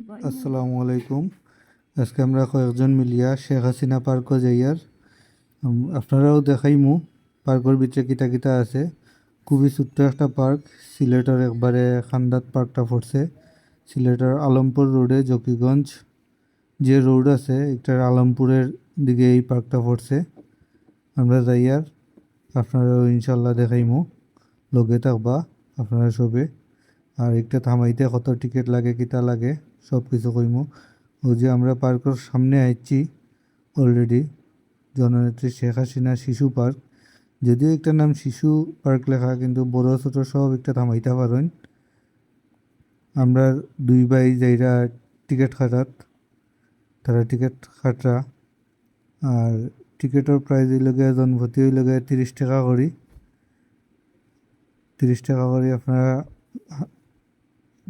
আসসালামু আলাইকুম। আজকে আমরা কয়েকজন মিলিয়া শেখ হাসিনা পার্কও যাইয়ার। আপনারাও দেখাইমু পার্কের ভিতরে কিতা কিতা আছে। খুবই ছোট্ট একটা পার্ক। সিলেটের একবারে খান্দাত পার্কটা পড়ছে। সিলেটের আলমপুর রোডে জকিগঞ্জ যে রোড আছে একটার আলমপুরের দিকে এই পার্কটা পড়ছে। আমরা যাইয়ার আপনারাও ইনশাল্লাহ দেখাইমু, লগে থাকবা আপনারা সবে। আর একটা থামাইতে কত টিকিট লাগে কিতা লাগে সব কিছু কইমু। ওই যে আমরা পার্কের সামনে আইছি অলরেডি, জননেত্রী শেখ হাসিনা শিশু পার্ক। যদিও একটা নাম শিশু পার্ক লেখা, কিন্তু বড় ছোট সব একটা থামাইতে পারেন। আমরা দুই ভাই যাইরা টিকিট কাটাত, তারা টিকিট কাটরা। আর টিকিটের প্রাইস লগে জনপ্রতি লগে 30 টাকা করি। 30 টাকা করে আপনারা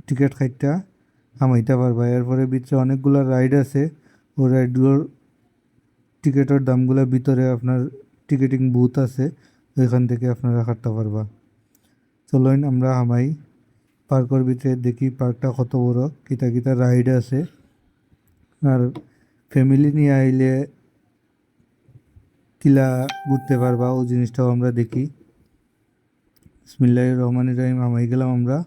টিকিট কাটটা থামাইতে পারবা। এরপরে ভিতরে অনেকগুলো রাইড আছে। ও রাইডগুলোর টিকিটের দামগুলো ভিতরে আপনার টিকিটিং বুথ আছে, ওইখান থেকে আপনারা কাটতে পারবা। চলুন আমরা হামাই পার্কের ভিতরে দেখি পার্কটা কত বড়, কিতা কিতা রাইড আছে। আর ফ্যামিলি নিয়ে আইলে কিলা ঘুরতে পারবা ও জিনিসটাও আমরা দেখি। বিসমিল্লাহির রহমানির রহিম। হামাই গেলাম আমরা।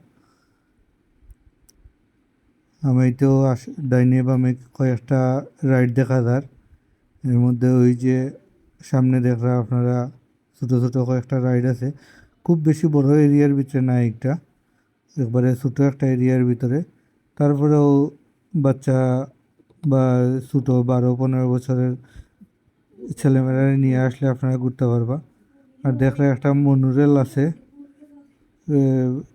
হামাইতেও ডাইনে বামে কয়েকটা রাইড দেখা যার। এর মধ্যে ওই যে সামনে দেখরা আপনারা ছোটো ছোটো কয়েকটা রাইড আছে। খুব বেশি বড় এরিয়ার ভিতরে না, একটা একবারে ছোটো একটা এরিয়ার ভিতরে। তারপরেও বাচ্চা বা ছোটো 12-15 বছরের ছেলেমেয়েরা নিয়ে আসলে আপনারা ঘুরতে পারবা। আর দেখলে একটা মনোরেল আছে।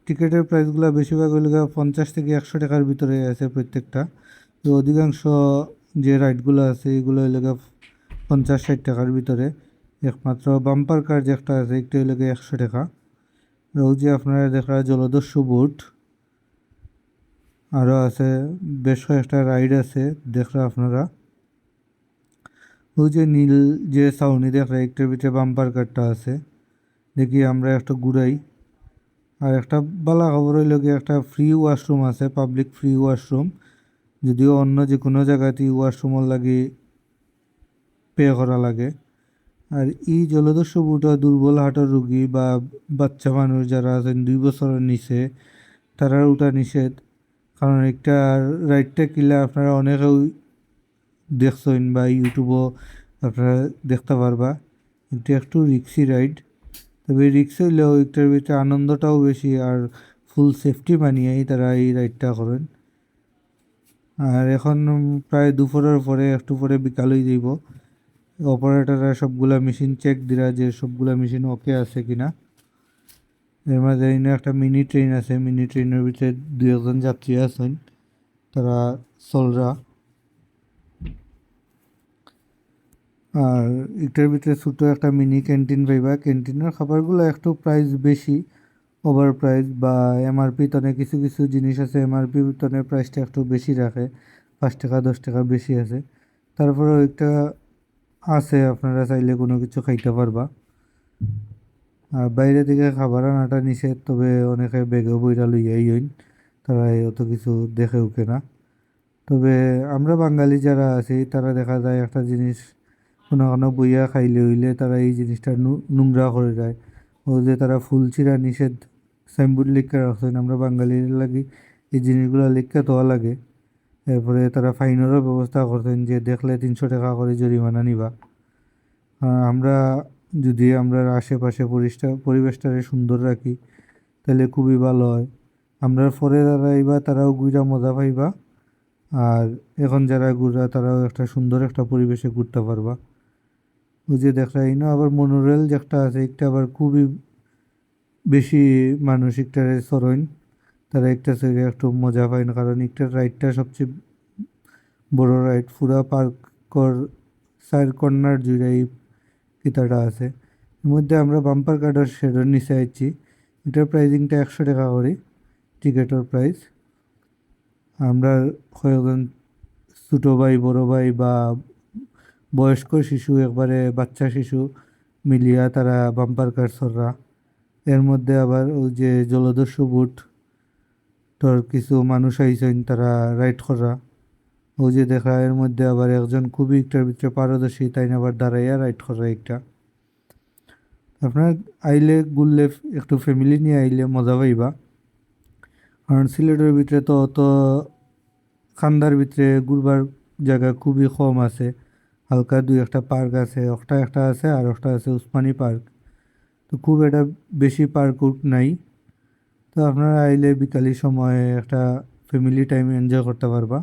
টিকিটের প্রাইসগুলো বেশিরভাগ হইল 50 থেকে 100 টাকার ভিতরে আছে প্রত্যেকটা। তো অধিকাংশ যে রাইডগুলো আছে এগুলো হইল 50-60 টাকার ভিতরে। একমাত্র বাম্পার কার যে একটা আছে একটা হইল 100 টাকা। ওই যে আপনারা দেখা জলদস্যু বোট আরও আছে, বেশ কয়েকটা রাইড আছে দেখরা আপনারা। ওই যে নীল যে ছাউনি দেখরা একটার ভিতরে বাম্পার কারটা আছে, দেখি আমরা একটা ঘুরাই। আর একটা বালা খবর হইল কি, একটা ফ্রি ওয়াশরুম আছে, পাবলিক ফ্রি ওয়াশরুম। যদিও অন্য যে কোনো জায়গাতেই ওয়াশরুমের লাগে পে করা লাগে। আর এই জলদস্যু বুটা দুর্বল হার্টের রুগী বা বাচ্চা মানুষ যারা আছেন 2 বছরের নিচে, তারা ওটা নিষেধ। কারণ একটা রাইডটা কিলা আপনারা অনেকেও দেখছেন বা ইউটিউবও আপনারা দেখতে পারবা। এটা একটু রিক্সি রাইড, তবে রিক্স হইলেও একটার ভিতরে আনন্দটাও বেশি। আর ফুল সেফটি মানিয়েই তারা এই রাইডটা করেন। আর এখন প্রায় দুপুরের পরে একটু পরে বিকাল হয়ে যাইব। অপারেটররা সবগুলা মেশিন চেক দিরা যে সবগুলা মেশিন ওকে আছে কিনা। এর মাঝে এনে একটা মিনি ট্রেন আছে, মিনি ট্রেনের ভিতরে 2 একজন যাত্রী আছেন, তারা চলরা। আর এটার ভিতরে ছোটো একটা মিনি ক্যান্টিন পাইবা। ক্যান্টিনের খাবারগুলো একটু প্রাইস বেশি, ওভার প্রাইস বা এমআরপি তনে কিছু কিছু জিনিস আছে এমআরপি তনে প্রাইসটা একটু বেশি রাখে, 5 টাকা 10 টাকা বেশি আছে। তারপরেও একটা আছে আপনারা চাইলে কোনো কিছু খাইতে পারবা। আর বাইরে থেকে খাবার আনাটা নিষেধ, তবে অনেকে বেগে বইরা লইয়াই হইন, তারা অত কিছু দেখেও কেনা। তবে আমরা বাঙালি যারা আছি তারা দেখা যায় একটা জিনিস কোনো কোনো বইয়া খাইলে হইলে তারা এই জিনিসটা নোংরা করে দেয়। ও যে তারা ফুল ছিঁড়া নিষেধ সাইনবোর্ড লিখে রাখছেন, আমরা বাঙালির লাগি এই জিনিসগুলো লিখে দেওয়া লাগে। এরপরে তারা ফাইনেরও ব্যবস্থা করছেন যে দেখলে 300 টাকা করে জরিমানা নিবা। আমরা যদি আমরা আশেপাশে পরিবেশটারে সুন্দর রাখি তাহলে খুবই ভালো হয়। আমরা পরে যারা আইবা তারাও ঘুরা মজা পাইবা। আর এখন যারা ঘুরা তারাও একটা সুন্দর একটা পরিবেশে ঘুরতে পারবা। ওই যে দেখা না আবার মনোরেল যে একটা আছে, একটা আবার খুবই বেশি মানুষ একটারে সরইন, তারা একটা থেকে একটু মজা পায় না। কারণ একটা রাইডটা সবচেয়ে বড় রাইড, পুরা পার্কর 4 কর্নার জুড়ে এই কিতাটা আছে। এর মধ্যে আমরা বাম্পার কার্ডের শেডের নিচে আইছি। এটার প্রাইজিংটা 100 টাকা করে টিকিটের প্রাইস। আমরা কয়েকজন ছোটো ভাই বড় ভাই বা বয়স্ক শিশু একবারে বাচ্চা শিশু মিলিয়া তারা বাম্পার কার চড়রা। এর মধ্যে আবার ওই যে জলদস্যু বুটটা তোর কিছু মানুষ আইসেন তারা রাইড করা। ও যে দেখা এর মধ্যে আবার একজন খুবই একটার ভিতরে পারদর্শী, তাই না আবার দাঁড়াইয়া রাইড করা একটা। আপনার আইলে ঘুরলে একটু ফ্যামিলি নিয়ে আইলে মজা পাইবা। কারণ সিলেটের ভিতরে তো অত খান্দার ভিতরে ঘুরবার জায়গা খুবই কম আছে। হালকা দুই একটা পার্ক আছে, একটা একটা আছে আর একটা আছে উসমানী পার্ক। তো খুব একটা বেশি পার্ক নাই। তো আপনারা আইলে বিকালের সময়ে একটা ফ্যামিলি টাইম এনজয় করতে পারবা।